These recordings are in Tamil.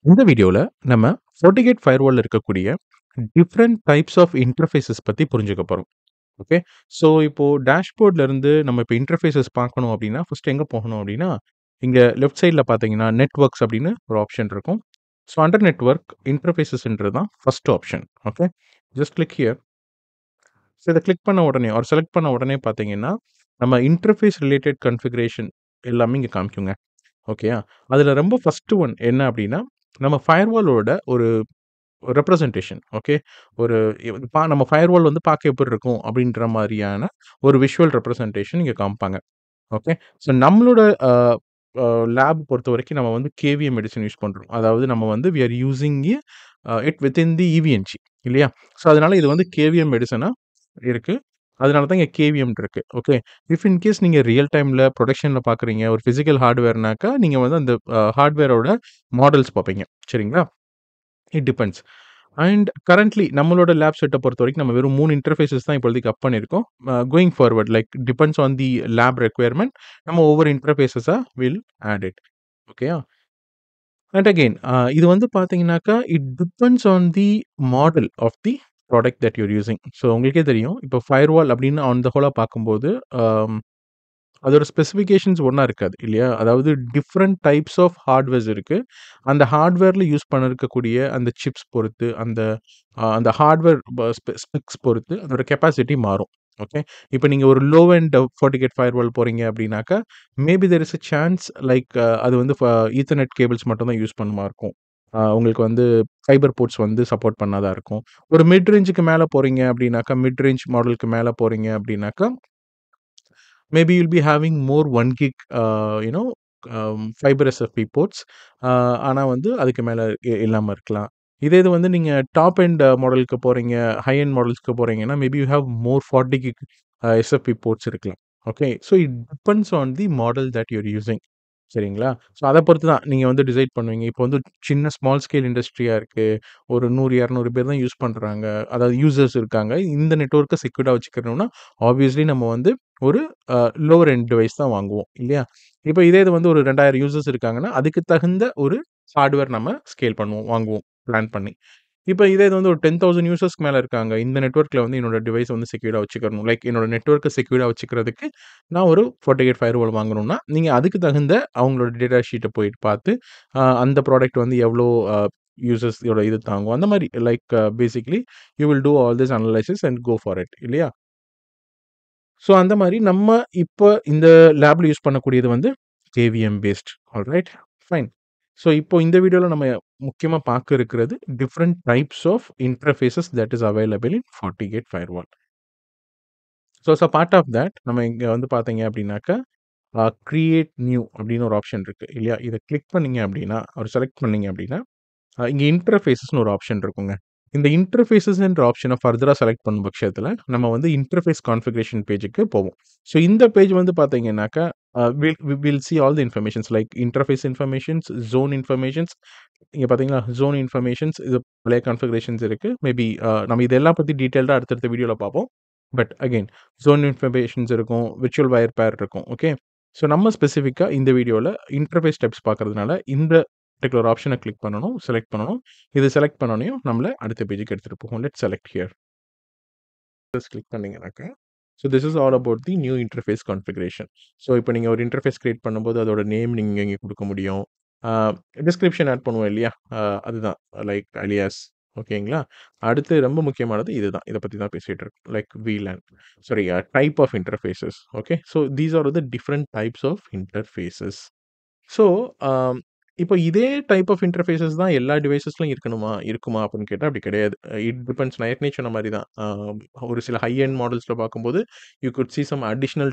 இந்த வீடியோல நம்ம FortiGate ஃபயர்வால்ல இருக்கக்கூடிய டிஃபரெண்ட் டைப்ஸ் ஆஃப் இன்டர்ஃபேஸஸ் பத்தி புரிஞ்சுக்க போறோம். ஓகே. ஸோ இப்போ டேஷ்போர்ட்ல இருந்து நம்ம இப்போ இன்டர்ஃபேஸஸ் பார்க்கணும் அப்படின்னா, ஃபர்ஸ்ட் எங்க போகணும் அப்படின்னா, இங்க லெஃப்ட் சைட்ல பார்த்தீங்கன்னா, நெட்வொர்க்ஸ் அப்படின்னு ஒரு ஆப்ஷன் இருக்கும். ஸோ அண்டர் நெட்வொர்க் இன்டர்ஃபேஸஸ்ன்றது தான் first option. Okay. Just click here. So இத கிளிக் பண்ண உடனே ஆர் செலக்ட் பண்ண உடனே பார்த்தீங்கன்னா, நம்ம இன்டர்ஃபேஸ் ரிலேட்டட் கான்ஃபிகரேஷன் எல்லாமே இங்க காமிக்குங்க. ஓகேயா? அதுல ரொம்ப ஃபர்ஸ்ட் ஒன் என்ன அப்படின்னா, நம்ம ஃபயர்வாலோட ஒரு ரெப்ரசன்டேஷன். ஓகே. ஒரு நம்ம ஃபயர்வால் வந்து பார்க்க எப்படி இருக்கும் அப்படின்ற மாரியான ஒரு விஷுவல் ரெப்ரசன்டேஷன் இங்க காமிப்பாங்க. ஓகே. ஸோ நம்மளோட அ அ லேப் பொறுத்தவரைக்கும் நம்ம வந்து கேவிஎம் மெடிசின் யூஸ் பண்றோம். அதாவது நம்ம வந்து we are using it within the EVNG இல்லையா? ஸோ அதனால இது வந்து கேவிஎம் மெடிசனா இருக்கு. அதனால தான் இங்க கேவிஎம் இருக்கு. ஓகே. இஃப் இன் கேஸ் நீங்க ரியல் டைம்ல புரொடக்ஷன்ல பார்க்குறீங்க, ஒரு பிசிக்கல் ஹார்ட்வேர்னாக்கா, நீங்க வந்து அந்த ஹார்ட்வேரோட மாடல்ஸ் பார்ப்பீங்க. சரிங்களா? It depends. அண்ட் கரண்ட்லி நம்மளோட லேப் செட்டப் பொறுத்தவரைக்கும் நம்ம வெறும் 3 இன்டர்ஃபேஸஸ் தான் இப்போதைக்கு அப் பண்ணியிருக்கோம். Going forward like depends on the lab requirement நம்ம ஒவ்வொரு இன்டர்ஃபேஸஸா வில் ஆட் இட். ஓகேயா? அண்ட் அகெயின் இது வந்து பார்த்தீங்கன்னாக்கா, it depends on the model of the product that your using. So உங்களுக்கே தெரியும். இப்போ ஃபயர்வால் அப்படின்னு ஆன் த ஹோலா பார்க்கும்போது, அம் அதோட ஸ்பெசிஃபிகேஷன்ஸ் ஒண்ணா இருக்காது இல்லையா? அதாவது டிஃபரெண்ட் டைப்ஸ் ஆஃப் ஹார்ட்வேர்ஸ் இருக்கு. அந்த ஹார்ட்வேர்ல யூஸ் பண்ணிருக்கக்கூடிய அந்த சிப்ஸ் பொறுத்து, அந்த ஹார்ட்வேர் ஸ்பெக்ஸ் பொறுத்து அதோட கெப்பாசிட்டி மாறும். ஓகே. இப்ப நீங்க ஒரு லோ எண்ட் FortiGate ஃபயர்வால் போறீங்க அப்படின்னாக்கா, maybe there is a chance like அது வந்து ஈத்தர்நெட் கேபிள்ஸ் மட்டும் தான் யூஸ் பண்ணுமா இருக்கும். உங்களுக்கு வந்து ஃபைபர் போர்ட்ஸ் வந்து சப்போர்ட் பண்ணாதா இருக்கும். ஒரு மிட் ரேஞ்சுக்கு மேல போறீங்க அப்படின்னாக்கா, மிட் ரேஞ்ச் மாடலுக்கு மேல போறீங்க அப்படின்னாக்கா maybe you'll be having more 1 gig fibre SFP ports. ஆனா வந்து அதுக்கு மேல இல்லாம இருக்கலாம். இதே இது வந்து நீங்க டாப் எண்ட் மாடலுக்கு போறீங்க, ஹை எண்ட் மாடல்ஸ்க்கு போறீங்கன்னா, maybe you have more 40 gig SFP ports இருக்கலாம். Okay. So it depends on the model that your using. சரிங்களா? ஸோ அத பொறுத்து தான் நீங்க வந்து டிசைட் பண்ணுவீங்க. இப்போ வந்து சின்ன ஸ்மால் ஸ்கேல் இண்டஸ்ட்ரியா இருக்கு. ஒரு 100, 200 பேர் தான் யூஸ் பண்றாங்க. அதாவது யூசர்ஸ் இருக்காங்க. இந்த நெட்வொர்க்க செக்யூர்டா வச்சுக்கணும்னா, ஆப்வியஸ்லி நம்ம வந்து ஒரு அ லோவர் எண்ட் டிவைஸ் தான் வாங்குவோம். இல்லையா? இப்ப இதே இது வந்து ஒரு 2000 யூசர்ஸ் இருக்காங்கன்னா, அதுக்கு தகுந்த ஒரு ஹார்ட்வேர் நம்ம ஸ்கேல் பண்ணுவோம், வாங்குவோம் பிளான் பண்ணி. இப்ப இதே இது வந்து ஒரு 10,000 யூசர்ஸ்க்கு மேல இருக்காங்க. இந்த நெட்வொர்க்ல வந்து என்னோட டிவைஸ் வந்து செக்யூர்டா வச்சுக்கணும். லைக் என்னோட நெட்வொர்க்க செக்யூர்டா வச்சுக்கிறதுக்கு நான் ஒரு FortiGate ஃபயர்வால் வாங்கணும்னா, நீங்க அதுக்கு தகுந்த அவங்களோட டேட்டா ஷீட்ட போயிட்டு பார்த்து, அந்த ப்ராடக்ட் வந்து எவ்ளோ யூசர்ஸ் ஓட இது தாங்கும். அந்த மாரி like basically you will do all this analysis and go for it இல்லையா? ஸோ அந்த மாரி நம்ம இப்ப இந்த லேப்ல யூஸ் பண்ணக்கூடியது வந்து KVM based. Alright. Fine. So இப்போ இந்த வீடியோல நம்ம முக்கியமா பார்க்க இருக்கிறது different types of interfaces that is available in FortiGate firewall. So as a part of that நம்ம இங்க வந்து பார்த்தீங்க அப்படின்னாக்கா, கிரியேட் நியூ அப்படின்னு ஒரு ஆப்ஷன் இருக்கு இல்லையா? இத கிளிக் பண்ணீங்க அப்படின்னா, ஒரு செலக்ட் பண்ணீங்க அப்படின்னா, இங்க இன்டர்ஃபேஸஸ்ன்னு ஒரு ஆப்ஷன் இருக்குங்க. இந்த இன்டர்ஃபேஸஸ்ன்ற ஆப்ஷன ஃபர்தரா செலக்ட் பண்ணும் பட்சத்தில, நம்ம வந்து இன்டர்ஃபேஸ் கான்ஃபிகரேஷன் பேஜுக்கு போவோம். ஸோ இந்த பேஜ் வந்து பார்த்தீங்கன்னாக்கா, will see all the informations like interface informations, zone informations. இங்க பார்த்தீங்களா? ஜோன் இன்ஃபர்மேஷன்ஸ் இது பழைய கான்ஃபிகரேஷன்ஸ் இருக்கு. மேபி நம்ம இதெல்லாம் பத்தி டீட்டெயில்டா அடுத்தடுத்த வீடியோல பார்ப்போம். பட் அகைன் ஜோன் இன்ஃபர்மேஷன்ஸ் இருக்கும். விர்ச்சுவல் வயர் பேர் இருக்கும். ஓகே. ஸோ நம்ம ஸ்பெசிஃபிக்கா இந்த வீடியோல இன்டர்ஃபேஸ் டைப்ஸ் பார்க்கறதுனால, இந்த பர்ட்டிகுலர் ஆப்ஷன கிளிக் பண்ணணும், செலக்ட் பண்ணணும். இது செலக்ட் பண்ணோனயும் நம்மள அடுத்த பேஜுக்கு எடுத்துட்டு போகும். Let's select here. கிளிக் பண்ணீங்கன்னாக்கா, so this is all about the new interface configuration. So இப்போ நீங்க ஒரு இன்டர்ஃபேஸ் கிரியேட் பண்ணும்போது அதோட நேம் நீங்க இங்க குடுக்க முடியும். ஆ டிஸ்கிரிப்ஷன் ஆட் பண்ணுவோம் இல்லையா? அதுதான் லைக் அலியாஸ். ஓகேங்களா? அடுத்து ரொம்ப முக்கியமானது இதுதான். இத பத்தி தான் பேசிட்டு இருக்கோம். Like VLAN. Sorry type of interfaces. Okay. So these are the different types of interfaces. So, um இப்போ இதே டைப் ஆஃப் இன்டர்ஃபேஸஸ் தான் எல்லா டிவைஸஸ்லயும் இருக்குமா அப்படின்னு கேட்டா அப்படி கிடையாது. இட் டிபெண்ட்ஸ் நான் ஏற்கனவே சொன்ன மாரி தான். ஒரு சில ஹை எண்ட் மாடல்ஸ்ல பார்க்கும்போது, you could see some additional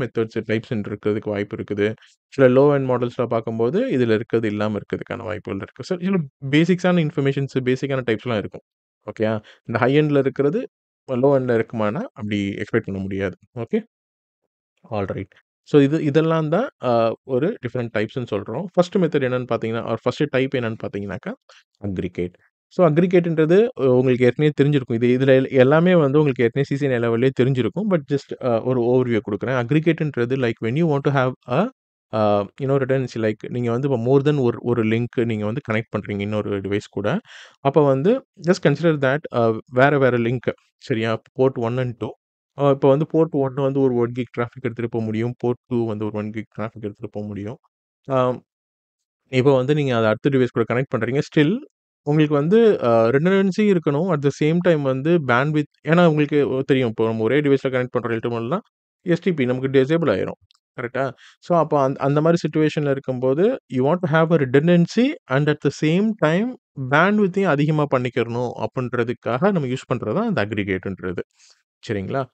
methods types இருக்கிறதுக்கு வாய்ப்பு இருக்குது. சில லோ எண்ட் மாடல்ஸ்ல பார்க்கும்போது, இதுல இருக்கிறது இல்லாம இருக்கிறதுக்கான வாய்ப்புகள் இருக்கு. ஸோ சில பேசிக்ஸான இன்ஃபர்மேஷன்ஸ், பேசிக்கான டைப்ஸ்லாம் இருக்கும். ஓகேயா? இந்த ஹை எண்ட்ல இருக்கிறது லோ எண்ட்ல இருக்குமானா, அப்படி எக்ஸ்பெக்ட் பண்ண முடியாது. ஓகே. ஆல்ரைட். ஸோ இதெல்லாம் தான் ஒரு டிஃபரெண்ட் டைப்ஸ்ன்னு சொல்றோம். ஃபர்ஸ்ட் மெத்தட் என்னன்னு பார்த்தீங்கன்னா, ஃபர்ஸ்ட் டைப் என்னன்னு பார்த்தீங்கன்னாக்கா, அக்ரிகேட். ஸோ அக்ரிகேட்ன்றது உங்களுக்கு ஏற்கனவே தெரிஞ்சிருக்கும். இதுல எல்லாமே வந்து உங்களுக்கு ஏற்கனவே CCNA லெவல்லயே தெரிஞ்சிருக்கும். பட் ஜஸ்ட் ஒரு ஓவர்வியூ குடுக்குறேன். அக்ரிகேட்ன்றது like when you want to have redundancy like நீங்க வந்து இப்போ மோர் தென் ஒரு லிங்க் நீங்க வந்து கனெக்ட் பண்றீங்க இன்னொரு டிவைஸ் கூட. அப்போ வந்து ஜஸ்ட் கன்சிடர் தட் வேற லிங்க் சரியா? போர்ட் 1 அண்ட் 2 இப்போ வந்து போர்ட் 1 வந்து ஒரு 1 கிக் டிராஃபிக் எடுத்துட்டு போ முடியும். போர்ட் 2 வந்து ஒரு 1 கிக் டிராஃபிக் எடுத்துட்டு போ முடியும். அ இப்போ வந்து நீங்க அத அடுத்த டிவைஸ் கூட கனெக்ட் பண்றீங்க. ஸ்டில் உங்களுக்கு வந்து ரிடண்டன்சி இருக்கணும். அட் த சேம் டைம் வந்து பேண்ட்வித் ஏன்னா உங்களுக்கு தெரியும். இப்போ நம்ம ஒரே டிவைஸ்ல கனெக்ட் பண்ற HTMLலாம் எஸ்டிபி நமக்கு டிசேபிள் ஆயிரும். கரெக்ட்டா? ஸோ அப்போ அந்த மாரி சிச்சுவேஷன்ல இருக்கும்போது, you want to have a redundancy and at the same time பேண்ட்வித்தையும் அதிகமா பண்ணிக்கிறணும் அப்புட்ன்றதுக்காக நம்ம யூஸ் பண்றது தான் இந்த அக்ரிகேட்ன்றது. சரிங்களா?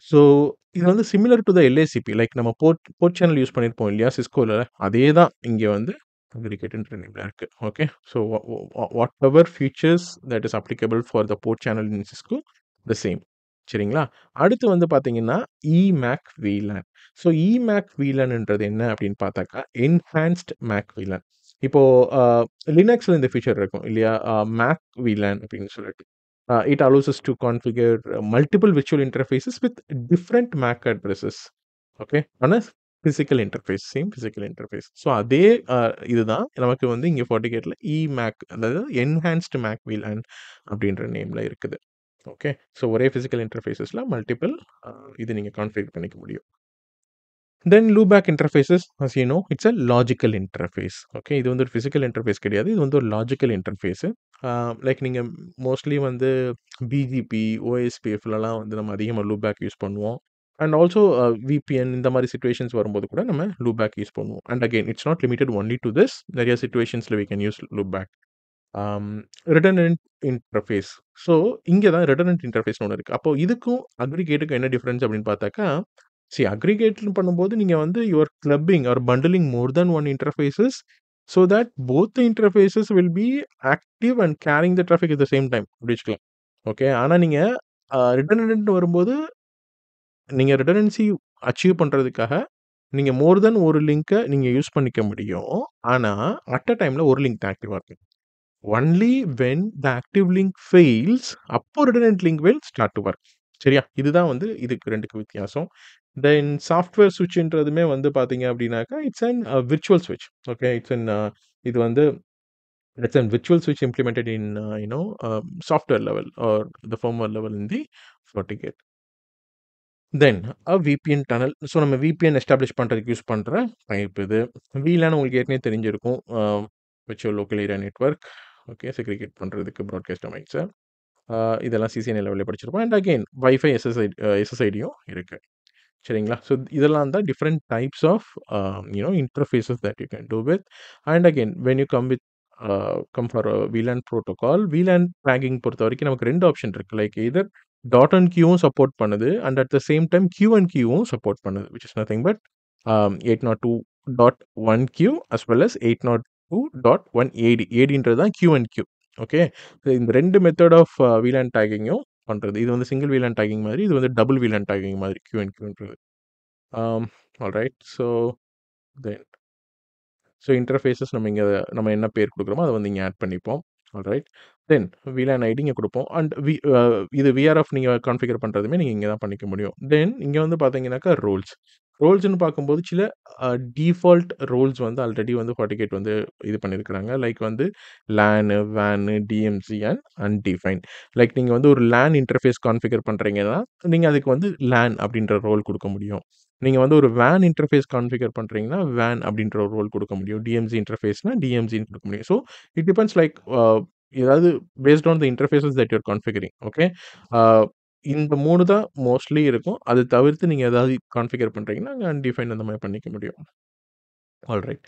ஸோ, இது வந்து சிமிலர் டூ த எல்ஏசிபி. லைக் நம்ம போர்ட் சேனல் யூஸ் பண்ணியிருப்போம் இல்லையா? சிஸ்கோல. அதே தான் இங்க வந்து அக்ரிகேட்ன்ற நேம்ல இருக்கு. Okay. So, whatever features that is applicable for the port channel in Cisco the same. சரிங்களா? அடுத்து வந்து பார்த்தீங்கன்னா, இமேக் VLAN. ஸோ, இமேக் VLANன்றது என்ன அப்படின்னு பார்த்தாக்கா, என்ஹான்ஸ்ட் மேக் VLAN. இப்போ அ லினக்ஸ்ல இந்த ஃபீச்சர் இருக்கும் இல்லையா? மேக் VLAN அப்படின்னு சொல்லிட்டு. It allows us to configure multiple virtual interfaces with different MAC addresses. Okay, on a physical interface, same physical interface. So அதே இதுதான் நமக்கு வந்து இங்கே FortiGateல இமேக் அதாவது என்ஹான்ஸ்டு மேக் VLAN அப்படின்ற நேம்ல இருக்குது. ஓகே, ஸோ ஒரே ஃபிசிக்கல் இன்டர்ஃபேஸஸில் மல்டிபிள் இது நீங்கள் கான்ஃபிகர் பண்ணிக்க முடியும். Then loopback interfaces as you know it's a logical interface. Okay, இது வந்து ஒரு ஃபிசிக்கல் இன்டர்ஃபேஸ் கிடையாது. இது வந்து ஒரு லாஜிக்கல் இன்டர்ஃபேஸு. லைக் நீங்கள் மோஸ்ட்லி வந்து பிஜிபி, ஓஎஸ்பிஎஃப்லலாம் வந்து நம்ம அதிகமாக லூபேக் யூஸ் பண்ணுவோம். அண்ட் ஆல்சோ விபிஎன் இந்த மாதிரி சிச்சுவேஷன்ஸ் வரும்போது கூட நம்ம லூபேக் யூஸ் பண்ணுவோம். And again it's not limited only to this. நிறைய சிச்சுவேஷன்ஸில் we can use loopback. Redundant interface. So இங்கே தான் ரிடண்டன்ட் இன்டர்ஃபேஸ்னு ஒன்று இருக்குது. அப்போ இதுக்கும் அக்ரிகேட்டுக்கும் என்ன டிஃபரன்ஸ் அப்படின்னு பார்த்தாக்கா, அக்ரிகேட்னு பண்ணும்போது நீங்க வந்து you are clubbing or bundling more then one interfaces so that both the interfaces will be active and carrying the traffic at the same time அப்படி வச்சுக்கலாம். ஓகே, ஆனா நீங்க ரிடண்டன்ட் வரும்போது நீங்க ரிடண்டன்சி அச்சீவ் பண்றதுக்காக நீங்க மோர் தென் ஒரு லிங்க்க நீங்க யூஸ் பண்ணிக்க முடியும். ஆனா அட் அ டைம்ல ஒரு லிங்க் தான் ஆக்டிவா இருக்கும். Only when the active link fails அப்போ redundant link will start to work. சரியா? இதுதான் வந்து இதுக்கு 2க்கும் வித்தியாசம். தென் சாஃப்ட்வேர் ஸ்விட்ச்ன்றதுமே வந்து பார்த்தீங்க அப்படின்னாக்கா, இட்ஸ் அன் விர்ச்சுவல் ஸ்விட்ச். ஓகே, இது வந்து இட்ஸ் அன் விர்ச்சுவல் ஸ்விட்ச் implemented in software level or the firmware level in the FortiGate. Then VPN tunnel. So நம்ம விபிஎன் எஸ்டாப்ளிஷ் பண்ணுறதுக்கு யூஸ் பண்ணுற டைப் இது. VLAN உங்களுக்கு ஏற்கனவே தெரிஞ்சிருக்கும். Virtual local area network. Okay, segregate பண்ணுறதுக்கு ப்ராட்காஸ்ட் டொமைன்ஸை. இதெல்லாம் சிசிஎன்ஏ லெவலில் படிச்சிருப்போம். அண்ட் அகெயின் வைஃபை எஸ்எஸ்ஐடியும் இருக்கு. சரிங்களா? ஸோ இதெல்லாம் தான் different types of interfaces that you can do with. And again when you come for VLAN protocol, VLAN tagging பொறுத்தவரைக்கும் நமக்கு 2 ஆப்ஷன் இருக்கு. லைக் எய்தர் டாட் அண்ட் கியூவும் சப்போர்ட் பண்ணுது and at the same time Q and கியூவும் சப்போர்ட் பண்ணுது. Which is nothing but 802.1q as well as 802.1ad. ஏடின்றது தான் கியூ அண்ட் கியூ. ஓகே, இந்த 2 மெத்தட் ஆஃப் VLAN டேகிங்கும் பண்றது. இது வந்து சிங்கிள் VLAN டேகிங் மாதிரி, இது வந்து டபுள் VLAN டேகிங் மாதிரி கியூ அண்ட் கியூன்றது. ஆல்ரைட். தென் இன்டர்ஃபேஸஸ் நம்ம என்ன பேர் குடுக்குறோமோ, அத வந்து இங்க ஆட் பண்ணிப்போம். ஆல்ரைட். தென் VLAN ஐடி இங்க குடுப்போம். அண்ட் இது விஆர்எஃப் நீங்க கான்ஃபிகர் பண்றதுமே நீங்க இங்க தான் பண்ணிக்க முடியும். தென் இங்க வந்து பார்த்தீங்கன்னாக்கா ரோல்ஸ்ன்னு பார்க்கும்போது சில டிஃபால்ட் ரோல்ஸ் வந்து ஆல்ரெடி வந்து FortiGate வந்து இது பண்ணியிருக்கிறாங்க. லைக் வந்து LAN, van, TMC and undefined. Like நீங்க வந்து ஒரு லேன் இன்டர்ஃபேஸ் கான்ஃபிகர் பண்றீங்கன்னா, நீங்க அதுக்கு வந்து லேன் அப்படின்ற ரோல் குடுக்க முடியும். நீங்க வந்து ஒரு வேன் இன்டர்ஃபேஸ் கான்ஃபிகர் பண்றீங்கன்னா, வேன் அப்படின்ற ஒரு ரோல் குடுக்க முடியும். டிஎம்சி இன்டர்ஃபேஸ்னா, டிஎம்சின்னு குடுக்க முடியும். ஸோ இட் டிபெண்ட்ஸ் லைக் ஏதாவது based on the interfaces that you are configuring. Okay. அ இந்த 3 தான் மோஸ்ட்லி இருக்கும். அது தவிர்த்து நீங்க ஏதாவது கான்ஃபிகர் பண்றீங்கன்னா, அங்க அன்டிஃபைன்ட் அந்த மாரி பண்ணிக்க முடியும். Alright.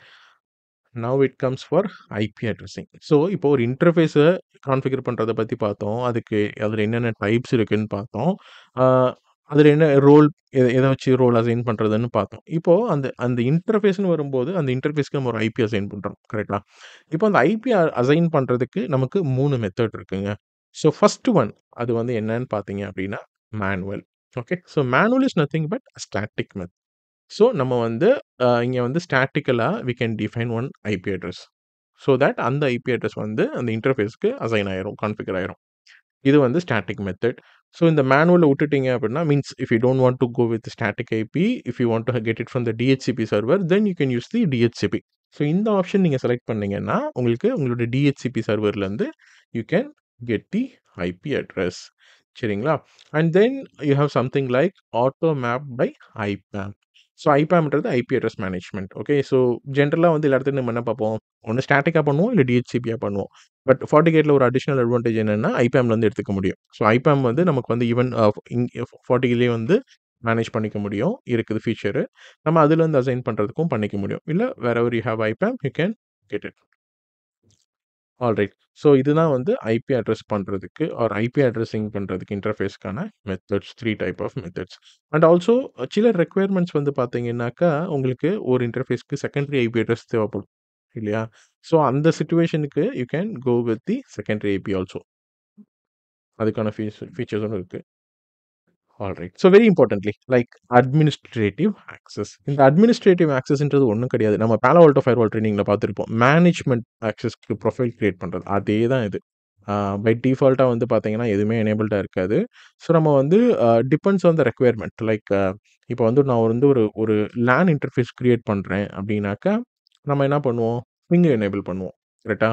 Now it comes for IP addressing. So இப்போ ஒரு இன்டர்ஃபேஸ கான்ஃபிகர் பண்றத பத்தி பார்த்தோம். அதுல என்னென்ன டைப்ஸ் இருக்குன்னு பார்த்தோம். ஆ அதுல என்ன ரோல் எத வச்சு ரோல் அசைன் பண்றதுன்னு பார்த்தோம். இப்போ அந்த அந்த இன்டர்ஃபேஸ்ன்னு வரும்போது, அந்த இன்டர்ஃபேஸ்க்கு நம்ம ஒரு ஐபி அசைன் பண்றோம். கரெக்ட்டா? இப்போ அந்த ஐபி அசைன் பண்றதுக்கு நமக்கு 3 மெத்தட் இருக்குங்க. ஸோ ஃபர்ஸ்ட் ஒன் அது வந்து என்னன்னு பார்த்தீங்க அப்படின்னா, manual. Okay. So manual is nothing but static method. So நம்ம வந்து இங்க வந்து ஸ்டாட்டிக்கலா we can define one IP address. So that அந்த ஐபி அட்ரஸ் வந்து அந்த இன்டர்ஃபேஸ்க்கு அசைன் ஆயிரும், கான்ஃபிகர் ஆயிரும். இது வந்து ஸ்டாட்டிக் மெத்தட். ஸோ இந்த மேனுவல விட்டுட்டீங்க அப்படின்னா, means if you don't want to go with static IP, if you want to get it from the DHCP server, then you can use the DHCP. So இந்த ஆப்ஷன் நீங்க செலக்ட் பண்ணீங்கன்னா, உங்களுக்கு உங்களோட டிஹெச்சிபி சர்வர்லேருந்து you can get the IP address. சரிங்களா? And then you have something like auto map by IPAM. So ஐபேம்ன்றது IP address management. Okay. So ஜென்ரலா வந்து எல்லா இடத்துலயும் நம்ம என்ன பார்ப்போம்? ஒண்ணு ஸ்டாட்டிக்கா பண்ணுவோம், இல்ல டிஹெச்சிபியா பண்ணுவோம். பட் FortiGateல ஒரு அடிஷனல் அட்வான்டேஜ் என்னன்னா, ஐபேம்லேருந்து எடுத்துக்க முடியும். ஸோ ஐபேம் வந்து நமக்கு வந்து ஈவன் இங் FortiGateலயே வந்து மேனேஜ் பண்ணிக்க முடியும். இருக்குது ஃபீச்சரு. நம்ம அதுலேருந்து அசைன் பண்றதுக்கும் பண்ணிக்க முடியும். இல்ல wherever you have IPAM, you can get it. Alright. So இதுதான் வந்து ஐபி அட்ரஸ் பண்றதுக்கு ஆர் ஐபி அட்ரஸிங் பண்றதுக்கு இன்டர்ஃபேஸ்க்கான methods. 3 type of methods. And also சில ரெக்யர்மெண்ட்ஸ் வந்து பார்த்தீங்கன்னாக்கா, உங்களுக்கு ஒரு இன்டர்ஃபேஸ்க்கு செகண்டரி ஐபி அட்ரஸ் தேவைப்படும். இல்லையா? ஸோ அந்த சிச்சுவேஷனுக்கு you can go with the secondary IP also. அதுக்கான ஃபீச்சர்ஸும் இருக்கு. Alright. So very importantly like administrative access. இந்த அட்மினிஸ்ட்ரேட்டிவ் ஆக்சஸ்ன்றது ஒண்ணும் கிடையாது. நம்ம பாலோ ஆல்டோ ஃபயர்வால் ட்ரெய்னிங்ல பார்த்திருப்போம். மேனேஜ்மென்ட் ஆக்சஸ்க்கு ப்ரொஃபைல் கிரியேட் பண்றது. அதே தான் இது. பை டிஃபால்ட்டா வந்து பார்த்தீங்கன்னா, எதுவுமே எனேபிள்டா இருக்காது. ஸோ நம்ம வந்து depends on the requirement. Like இப்போ வந்து நான் வந்து ஒரு ஒரு லேன் இன்டர்ஃபேஸ் கிரியேட் பண்றேன் அப்படின்னாக்கா, நம்ம என்ன பண்ணுவோம்? பிங் எனேபிள் பண்ணுவோம். கரெக்ட்டா?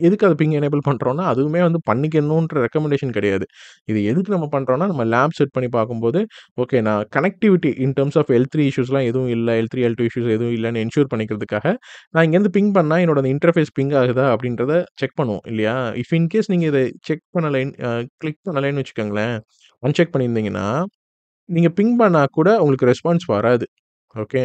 எதுக்கு அது பிங் எனேபிள் பண்றோம்னா, அதுவுமே வந்து பண்ணிக்கணுன்ற ரெக்கமெண்டேஷன் கிடையாது. இது எதுக்கு நம்ம பண்றோம்னா, நம்ம லேப் செட் பண்ணி பார்க்கும்போது, ஓகே நான் connectivity in terms of L3 இஷ்யூஸ்லாம் எதுவும் இல்ல. L3, L2 இஷ்யூஸ் எதுவும் இல்லன்னு என்ஷூர் பண்ணிக்கிறதுக்காக, நான் இங்கேருந்து பிங் பண்ணா என்னோட அந்த இன்டர்ஃபேஸ் பிங் ஆகுதா அப்படின்றத செக் பண்ணுவோம் இல்லையா? இஃப் இன் கேஸ் நீங்க இத செக் பண்ணலை கிளிக் பண்ணலைன்னு வச்சுக்கோங்களேன், அன்செக் பண்ணியிருந்தீங்கன்னா, நீங்க பிங் பண்ணா கூட உங்களுக்கு ரெஸ்பான்ஸ் வராது. ஓகே.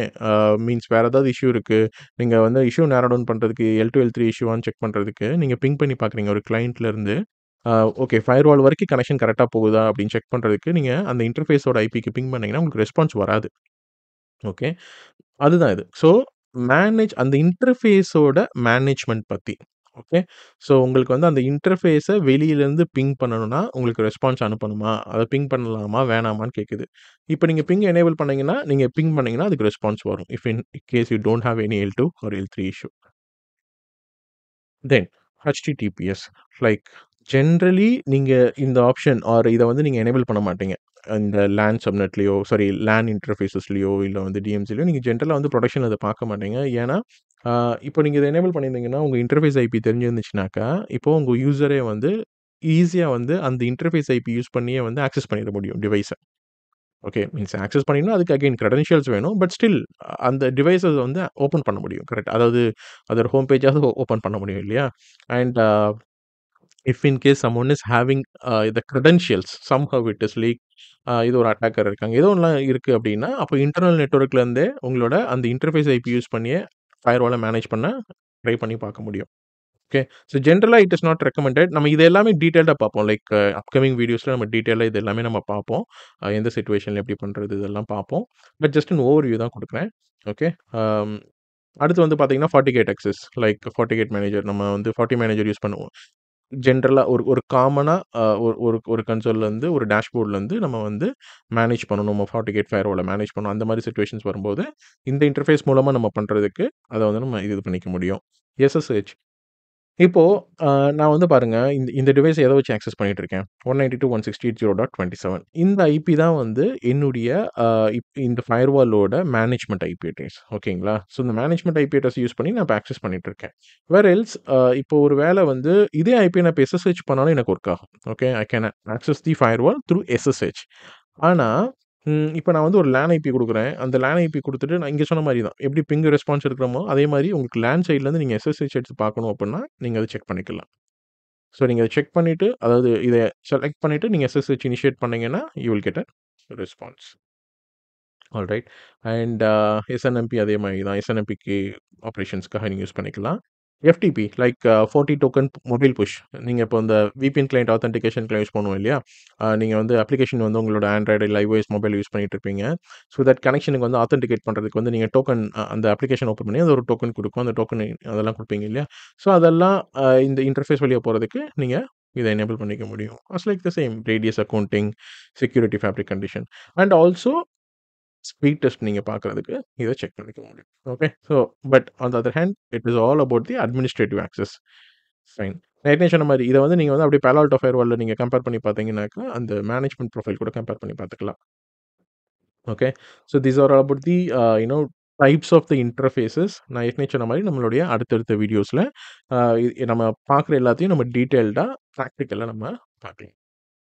மீன்ஸ் வேற ஏதாவது இஷ்யூ இருக்கு. நீங்க வந்து இஷ்யூ நேரோ டவுன் பண்றதுக்கு L2, L3 இஷ்யூவான்னு செக் பண்றதுக்கு, நீங்க பிங் பண்ணி பார்க்குறீங்க ஒரு கிளையண்ட்ல இருந்து. ஓகே ஃபயர்வால் வரைக்கும் கனெக்ஷன் கரெக்ட்டா போகுதா அப்படின்னு செக் பண்றதுக்கு, நீங்க அந்த இன்டர்ஃபேஸோட ஐபிக்கு பிங் பண்ணீங்கன்னா, உங்களுக்கு ரெஸ்பான்ஸ் வராது. ஓகே. அதுதான் இது. ஸோ அந்த இன்டர்ஃபேஸோட மேனேஜ்மென்ட் பத்தி. ஓகே. ஸோ உங்களுக்கு வந்து அந்த இன்டர்ஃபேஸ வெளியிலருந்து பிங் பண்ணணும்னா, உங்களுக்கு ரெஸ்பான்ஸ் அனுப்பணுமா? அத பிங் பண்ணலாமா? வேணாமான்னு கேட்குது. இப்ப நீங்க பிங் எனேபிள் பண்ணீங்கன்னா, நீங்க பிங் பண்ணீங்கன்னா அதுக்கு ரெஸ்பான்ஸ் வரும். If in case you don't have any L2 or L3 issue. Then HTTPS like generally நீங்க இந்த ஆப்ஷன் ஆர் இத வந்து நீங்க எனேபிள் பண்ண மாட்டீங்க. இந்த லேன் சப்நெட்லயோ, சாரி லேன் இன்டர்ஃபேஸஸ்லயோ இல்ல வந்து DMZலயோ நீங்க ஜெனரலா வந்து புரொடக்ஷன்ல இத பார்க்க மாட்டீங்க. ஏன்னா, இப்போ நீங்க இத எனேபிள் பண்ணியிருந்தீங்கன்னா, உங்க இன்டர்ஃபேஸ் ஐபி தெரிஞ்சிருந்துச்சுனாக்கா, இப்போ உங்க யூசரே வந்து ஈஸியா வந்து அந்த இன்டர்ஃபேஸ் ஐபி யூஸ் பண்ணியே வந்து ஆக்சஸ் பண்ணிற முடியும் டிவைஸ. ஓகே. மீன்ஸ் ஆக்சஸ் பண்ணினா அதுக்கு அகைன் கிரெடென்ஷியல்ஸ் வேணும். பட் ஸ்டில் அந்த டிவைஸஸ் வந்து ஓப்பன் பண்ண முடியும். கரெக்ட். அதாவது அதோட ஹோம் பேஜாவது ஓப்பன் பண்ண முடியும் இல்லையா? And if in case someone is having the credentials somehow it is leak இது ஒரு அட்டாக்கர் இருக்காங்க. ஏதோ ஒண்ணுலாம் இருக்கு அப்படின்னா, அப்போ இன்டர்னல் நெட்வொர்க்ல இருந்தே உங்களோட அந்த இன்டர்ஃபேஸ் ஐபி யூஸ் பண்ணியே ஃபயர்வால மேனேஜ் பண்ண ட்ரை பண்ணி பார்க்க முடியும். ஓகே. ஸோ ஜென்ரலா இட் இஸ் நாட் ரெக்கமெண்டட். நம்ம இது எல்லாமே டீட்டெயில்டா பார்ப்போம். லைக் அப்கமிங் வீடியோஸ்ல நம்ம டீட்டெயிலா இது எல்லாமே நம்ம பார்ப்போம். எந்த சிச்சுவேஷன்ல எப்படி பண்றது இதெல்லாம் பார்ப்போம். பட் ஜஸ்ட் அன் ஓவர்வியூ தான் குடுக்குறேன். ஓகே. அம் அடுத்து வந்து பார்த்தீங்கன்னா, FortiGate access like FortiGate manager நம்ம வந்து FortiManager மேனேஜர் யூஸ் பண்ணுவோம். ஜென்ரலா ஒரு ஒரு காமனா ஒரு ஒரு ஒரு கன்சோல்லேருந்து ஒரு டேஷ்போர்ட்லேருந்து நம்ம வந்து மேனேஜ் பண்ணணும். நம்ம FortiGate ஃபயர்வால மேனேஜ் பண்ணணும். அந்த மாரி சிச்சுவேஷன்ஸ் வரும்போது, இந்த இன்டர்ஃபேஸ் மூலமா நம்ம பண்றதுக்கு அத வந்து நம்ம இது பண்ணிக்க முடியும். SSH இப்போ அ நான் வந்து பாருங்க, இந்த இந்த டிவைஸ் எத வச்சு ஆக்சஸ் பண்ணிட்டு இருக்கேன். 192.168.0.27 இந்த ஐபி தான் வந்து என்னுடைய அ இந்த ஃபயர்வாலோட மேனேஜ்மென்ட் ஐபி அட்ரஸ். ஓகேங்களா? ஸோ இந்த மேனேஜ்மென்ட் ஐபி அட்ரஸ் யூஸ் பண்ணி நான் இப்ப ஆக்சஸ் பண்ணிட்டு இருக்கேன். வேர் எல்ஸ் இப்போ ஒரு வேள வந்து இதே ஐபி நான் இப்ப SSH பண்ணாலும் எனக்கு ஒர்க் ஆகும். Okay. I can access the firewall through SSH. ஆனா, இப்ப நான் வந்து ஒரு லேன் ஐபி குடுக்குறேன். அந்த லேன் ஐபி குடுத்துட்டு நான் இங்க சொன்ன மாரி தான். எப்படி பிங் ரெஸ்பான்ஸ் எடுக்கிறோமோ, அதே மாரி உங்களுக்கு லேன் சைட்லருந்து நீங்க SSH எடுத்து பார்க்கணும் அப்புட்ன்னா, நீங்க அத செக் பண்ணிக்கலாம். ஸோ நீங்க அத செக் பண்ணிட்டு, அதாவது இத செலக்ட் பண்ணிட்டு நீங்க SSH இனிஷியேட் பண்ணீங்கன்னா, you will get a response. Alright. And SNMP அதே மாரி தான். SNMPக்கு ஆப்பரேஷன்ஸ்க்காக நீங்க யூஸ் பண்ணிக்கலாம். FTP like 40 token mobile push. நீங்க இப்போ இந்த VPN கிளையன்ட் ஆத்தென்டிகேஷன்க்குலாம் யூஸ் பண்ணுவோம் இல்லையா? நீங்க வந்து அப்ளிகேஷன் வந்து உங்களோட Android இல்ல iOS மொபைல் யூஸ் பண்ணிட்டு இருப்பீங்க. ஸோ தட் கனெக்ஷனுக்கு வந்து ஆத்தென்டிகேட் பண்றதுக்கு வந்து நீங்க டோக்கன் அந்த அப்ளிகேஷன் ஓப்பன் பண்ணி அது ஒரு டோக்கன் குடுக்கும். அந்த டோக்கன் அதெல்லாம் குடுப்பீங்க இல்லையா? ஸோ அதெல்லாம் இந்த இன்டர்ஃபேஸ் வழியா போறதுக்கு நீங்க இத எனேபிள் பண்ணிக்க முடியும். Like the same radius accounting, security fabric condition and also speed test நீங்க பார்க்கறதுக்கு இத செக் பண்ணிக்க முடியும். Okay. So but on the other hand it is all about the administrative access. Fine. நான் ஏற்கனவே சொன்ன மாரி, இத வந்து நீங்க வந்து அப்படியே Palo Alto ஃபயர்வால்ல நீங்க கம்பேர் பண்ணி பார்த்தீங்கன்னாக்கா, அந்த மேனேஜ்மென்ட் ப்ரொஃபைல் கூட கம்பேர் பண்ணி பார்த்துக்கலாம். Okay. So these are all about the types of the interfaces. நான் ஏற்கனவே சொன்ன மாரி நம்மளுடைய அடுத்தடுத்த வீடியோஸ்ல அ நம்ம பார்க்குற எல்லாத்தையும் நம்ம டீட்டெயில்டா, பிராக்டிகலா நம்ம பார்க்கலாம்.